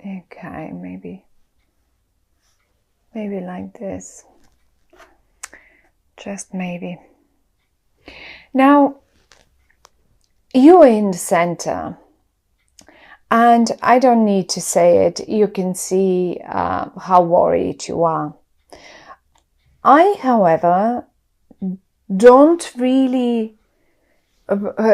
Okay, maybe like this. Just maybe. Now, you're in the center. And I don't need to say it. You can see how worried you are. I, however, don't really,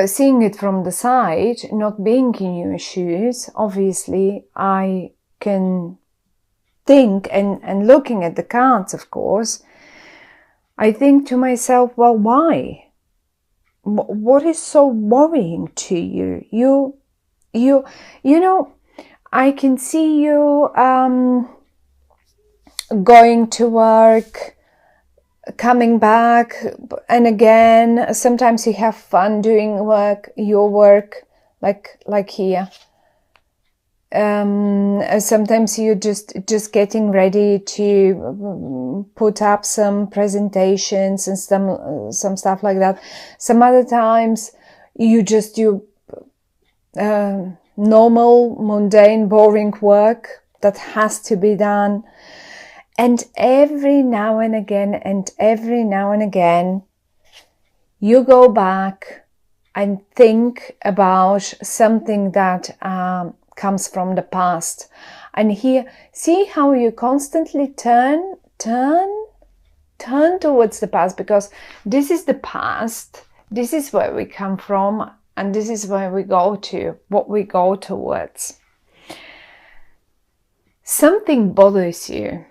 seeing it from the side, not being in your shoes, obviously, I can think, and looking at the cards, of course, I think to myself, well, why? What is so worrying to you? You know, I can see you going to work, coming back, and again, sometimes you have fun doing your work, like here. Sometimes you're just getting ready to put up some presentations and some stuff like that. Some other times you just do normal, mundane, boring work that has to be done. And every now and again, you go back and think about something that comes from the past. And here, see how you constantly turn towards the past, because this is the past, this is where we come from, and this is where we go to, what we go towards. Something bothers you,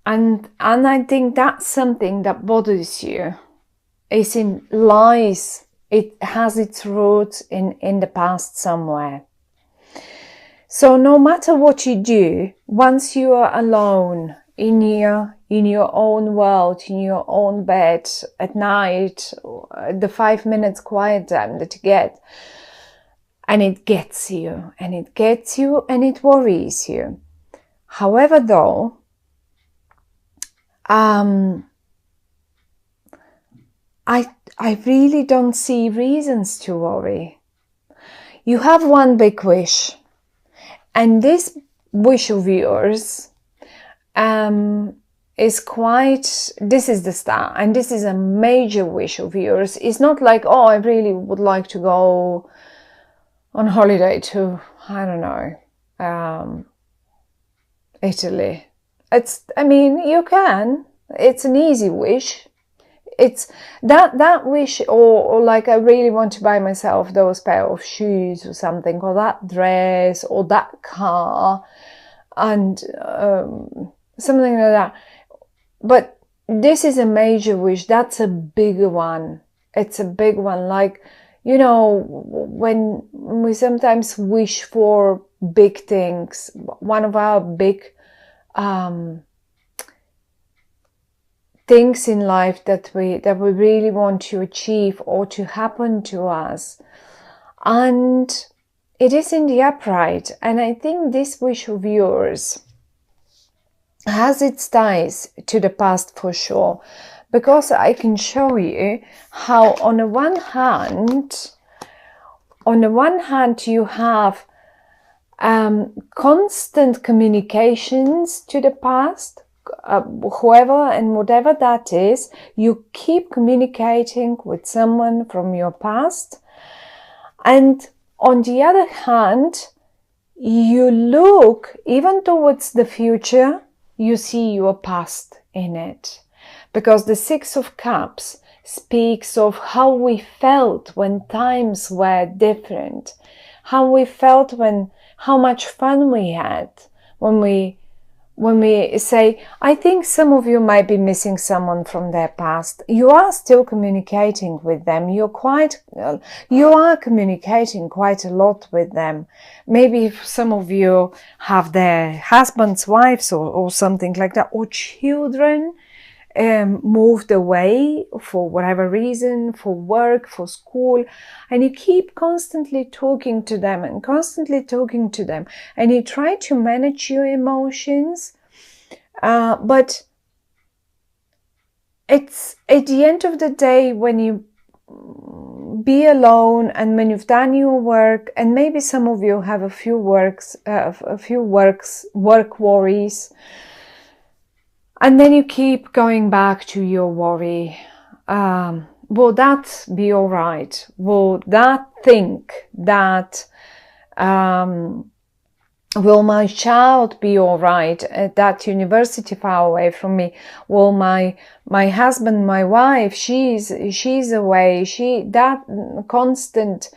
and I think that's something that bothers you lies, it has its roots in the past somewhere. So no matter what you do, once you are alone in your own world, in your own bed at night, the 5 minutes quiet time that you get, and it gets you, and it worries you. However, though, I really don't see reasons to worry. You have one big wish. And this wish of yours is this is the start, and this is a major wish of yours. It's not like, oh, I really would like to go on holiday to, I don't know, Italy. You can. It's an easy wish. It's that wish, or like, I really want to buy myself those pair of shoes or something, or that dress, or that car, and something like that. But this is a major wish. That's a bigger one. It's a big one. Like, when we sometimes wish for big things, one of our big things in life that we really want to achieve or to happen to us, and it is in the upright. And I think this wish of yours has its ties to the past for sure, because I can show you how on the one hand you have constant communications to the past. Whoever and whatever that is, you keep communicating with someone from your past. And on the other hand, you look even towards the future, you see your past in it. Because the Six of Cups speaks of how we felt when times were different, how we felt how much fun we had when we say, I think some of you might be missing someone from their past. You are still communicating with them. You are communicating quite a lot with them. Maybe some of you have their husbands, wives, or something like that, or children moved away for whatever reason, for work, for school, and you keep constantly talking to them, and you try to manage your emotions, but it's at the end of the day, when you be alone, and when you've done your work, and maybe some of you have a few work worries, and then you keep going back to your worry. Will that be all right? Will that think that, will my child be all right at that university far away from me? Will my husband, my wife, she's away, that constant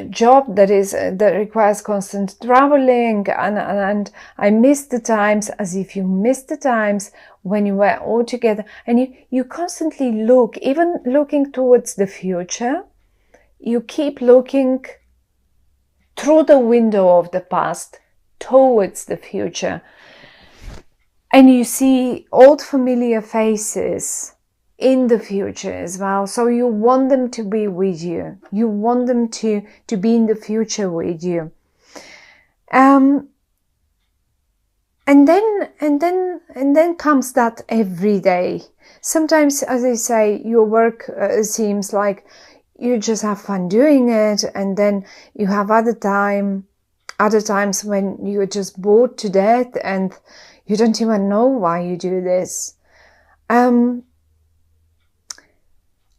job that requires constant traveling, and I miss the times, as if you miss the times when you were all together, and you constantly look, even looking towards the future, you keep looking through the window of the past towards the future, and you see old familiar faces in the future as well. So you want them to be with you. You want them to be in the future with you. And then comes that every day. Sometimes, as I say, your work seems like you just have fun doing it, and then you have other times when you're just bored to death and you don't even know why you do this. And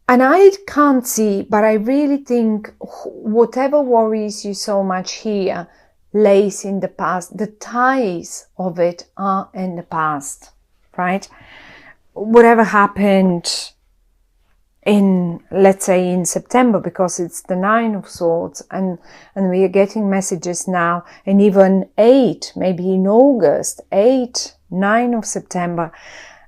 I can't see, but I really think whatever worries you so much here lays in the past. The ties of it are in the past, right? Whatever happened let's say in September, because it's the 9 of Swords, and we are getting messages now, and even 8, maybe in August, 8, 9 of September.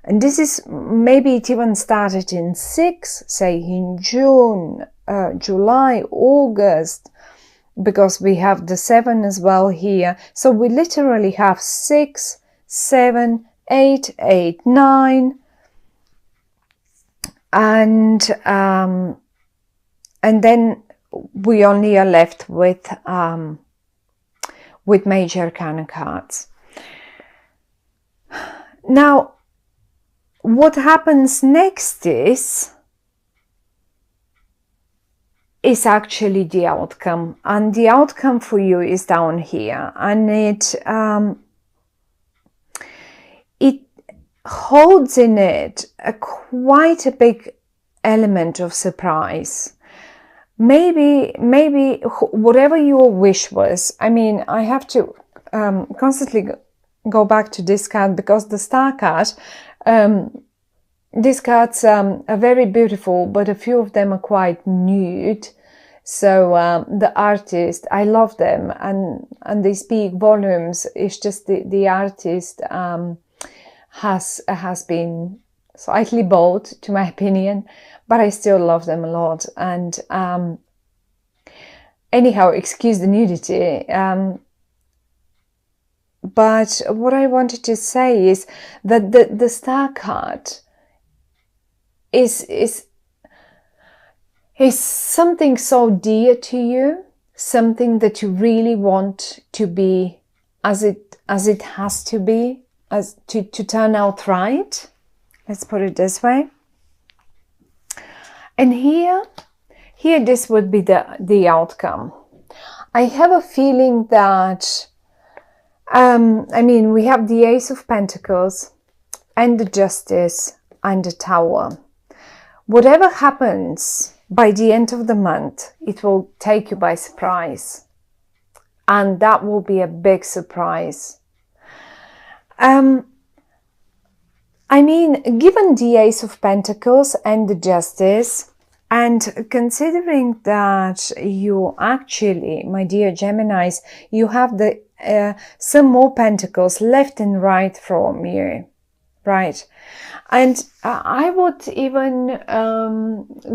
And this is, maybe it even started in 6, say in June, July, August, because we have the 7 as well here. So we literally have 6, 7, 8, 8, 9, and then we only are left with Major Arcana cards. Now, what happens next is actually the outcome, and the outcome for you is down here, and it holds in it quite a big element of surprise. Maybe whatever your wish was. I mean, I have to constantly go back to this card, because the Star card, these cards are very beautiful, but a few of them are quite nude. So the artist, I love them, and they speak volumes. It's just the artist has been slightly bold, to my opinion, but I still love them a lot. And anyhow, excuse the nudity. But what I wanted to say is that the Star card is something so dear to you, something that you really want to be as it has to be, as to turn out right. Let's put it this way. And here this would be the outcome. I have a feeling that I mean, we have the Ace of Pentacles and the Justice and the Tower. Whatever happens by the end of the month, it will take you by surprise, and that will be a big surprise. I mean, given the Ace of Pentacles and the Justice, and considering that you actually, my dear Geminis, you have some more Pentacles left and right from you, right? And I would even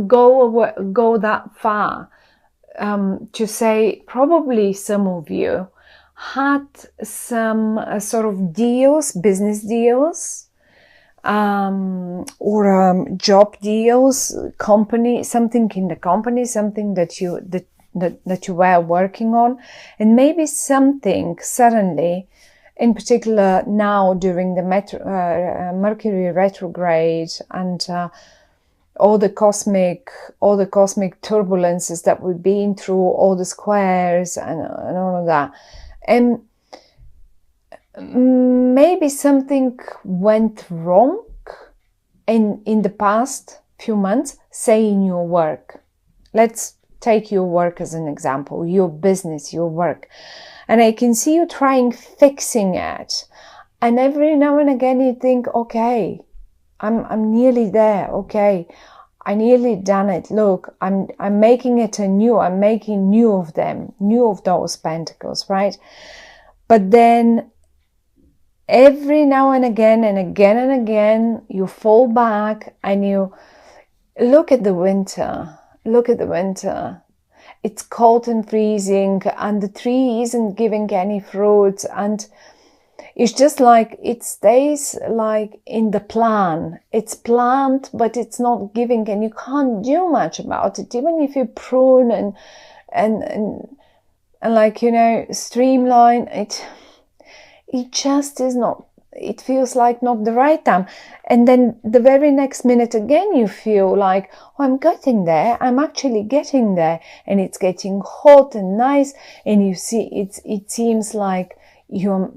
go that far to say probably some of you had some sort of deals, business deals, or job deals, company, something in the company, something that you were working on, and maybe something suddenly, in particular now during the Mercury retrograde, and all the cosmic turbulences that we've been through, all the squares and all of that. And maybe something went wrong in the past few months, say in your work. Let's take your work as an example, your business, your work. And I can see you trying fixing it. And every now and again you think, okay, I'm nearly there. Okay, I nearly done it. Look, I'm making it anew. I'm making new of them, new of those pentacles, right? But then every now and again and again and again, you fall back and you look at the winter. Look at the winter. It's cold and freezing and the tree isn't giving any fruits, and it's just like it stays like in the plan. It's planned, but it's not giving, and you can't do much about it. Even if you prune and like, you know, streamline it, it just is not, it feels like not the right time. And then the very next minute again, you feel like, oh, I'm getting there. I'm actually getting there. And it's getting hot and nice. And you see, it seems like you're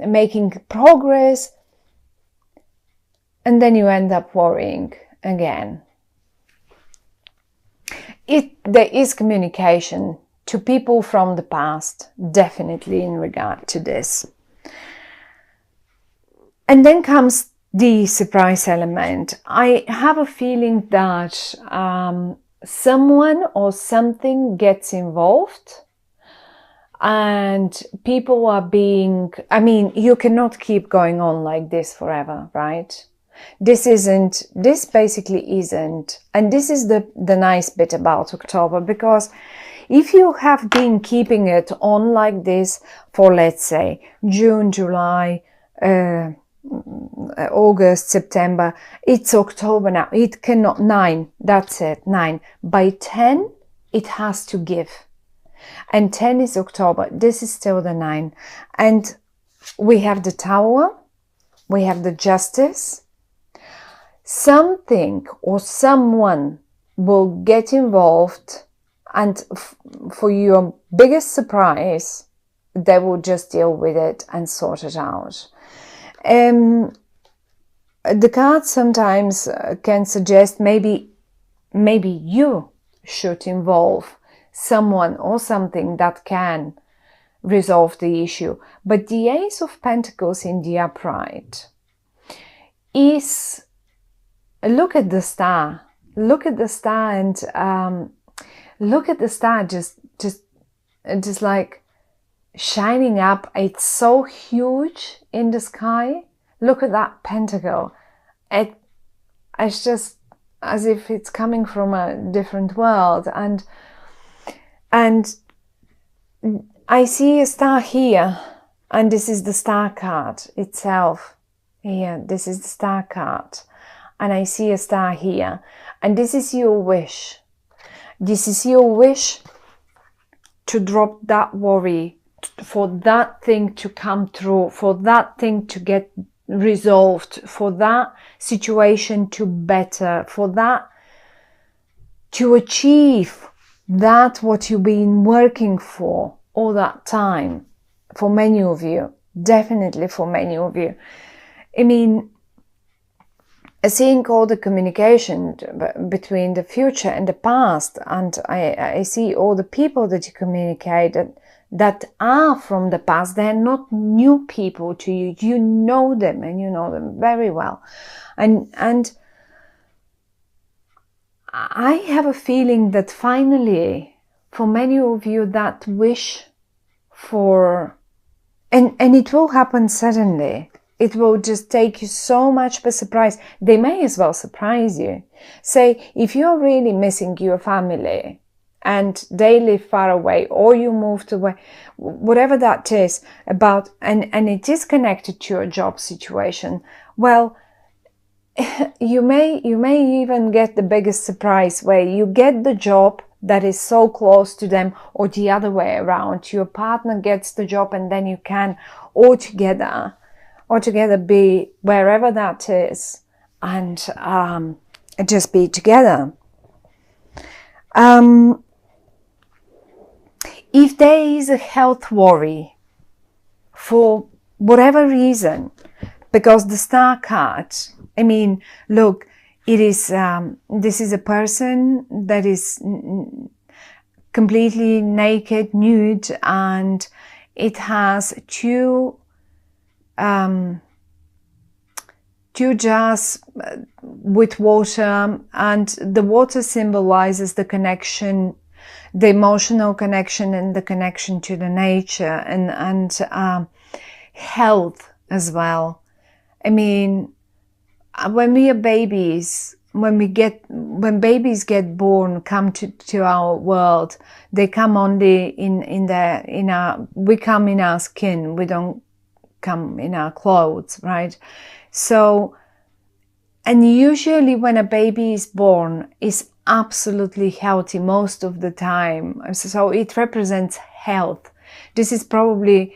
making progress. And then you end up worrying again. There is communication to people from the past, definitely in regard to this. And then comes the surprise element. I have a feeling that someone or something gets involved and people are being, I mean, you cannot keep going on like this forever, right? This basically isn't. And this is the nice bit about October, because if you have been keeping it on like this for, let's say, June, July, August, September, it's October now. It cannot, 9, that's it, 9. By 10, it has to give. And 10 is October. This is still the 9. And we have the Tower, we have the Justice. Something or someone will get involved, and for your biggest surprise, they will just deal with it and sort it out. The cards sometimes can suggest maybe you should involve someone or something that can resolve the issue. But the Ace of Pentacles in the upright is, look at the star. Look at the star and look at the star just like shining up. It's so huge in the sky. Look at that pentacle. It's just as if it's coming from a different world. And I see a star here, and this is the star card itself. Here, this is the star card. And I see a star here. And this is your wish. This is your wish to drop that worry, for that thing to come through, for that thing to get resolved, for that situation to better, for that to achieve that what you've been working for all that time. For many of you, definitely for many of you. I mean, seeing all the communication between the future and the past, and I see all the people that you communicate that are from the past. They're not new people to you. You know them, and you know them very well. And I have a feeling that finally, for many of you, that wish for, and it will happen suddenly. It will just take you so much by surprise. They may as well surprise you. Say, if you're really missing your family and they live far away, or you moved away, whatever that is about, and it is connected to your job situation, well, you may even get the biggest surprise where you get the job that is so close to them, or the other way around. Your partner gets the job, and then you can altogether be wherever that is, and just be together. If there is a health worry for whatever reason, because the Star card, I mean, look, it is this is a person that is completely naked, nude, and it has two jars with water, and the water symbolizes the connection, the emotional connection, and the connection to the nature, and health as well. I mean, when we are babies, when babies get born, come to our world, they come only we come in our skin. We don't come in our clothes, right? So, and usually when a baby is born, is absolutely healthy most of the time. So it represents health. This is probably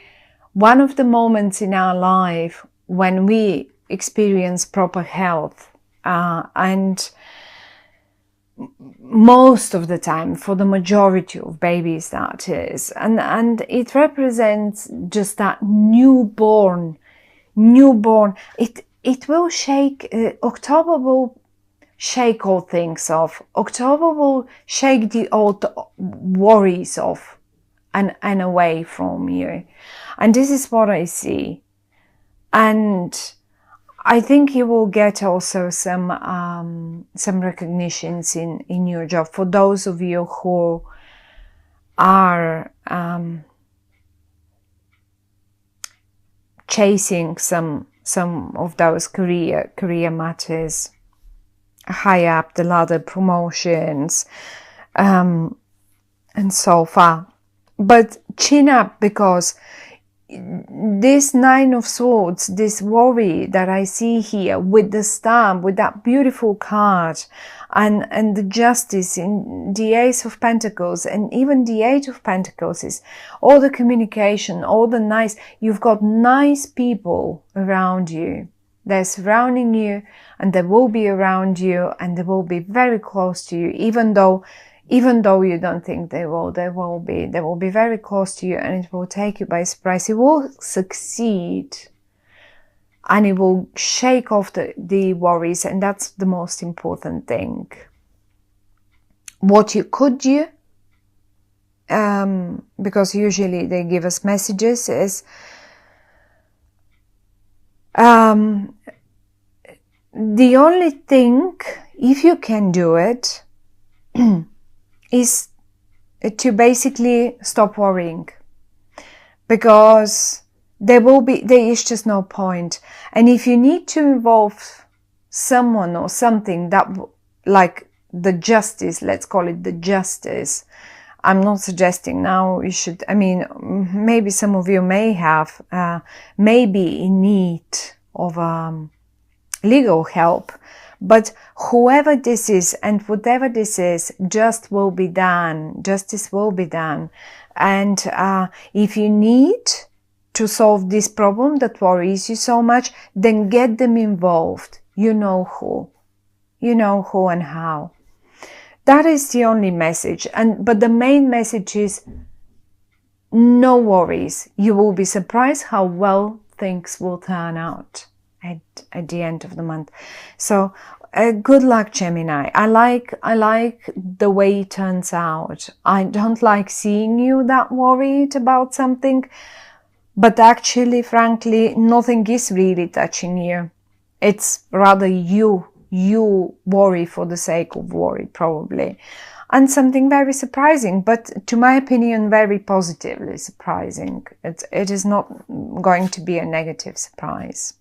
one of the moments in our life when we experience proper health, and most of the time, for the majority of babies, that is, and it represents just that newborn. It will shake. October will shake all things off. October will shake the old worries off and away from you. And this is what I see. And I think you will get also some recognitions in your job. For those of you who are chasing some of those career matters, high up the ladder, promotions, and so far. But chin up, because this Nine of Swords, this worry that I see here with the Star, with that beautiful card, and the Justice in the Ace of Pentacles, and even the Eight of Pentacles, is all the communication, all the nice, you've got nice people around you. They're surrounding you, and they will be around you, and they will be very close to you, even though you don't think they will be very close to you, and it will take you by surprise. It will succeed, and it will shake off the worries, and that's the most important thing. What you could do, because usually they give us messages, is the only thing, if you can do it, is to basically stop worrying, because there is just no point. And if you need to involve someone or something that, like the Justice, let's call it the Justice, I'm not suggesting now you should, I mean, maybe some of you may have, maybe in need of legal help, but whoever this is and whatever this is, justice will be done. And if you need to solve this problem that worries you so much, then get them involved. You know who and how. That is the only message. But the main message is no worries. You will be surprised how well things will turn out at the end of the month. So good luck, Gemini. I like the way it turns out. I don't like seeing you that worried about something, but actually, frankly, nothing is really touching you. It's rather you worry for the sake of worry, probably. And something very surprising, but to my opinion, very positively surprising. It is not going to be a negative surprise.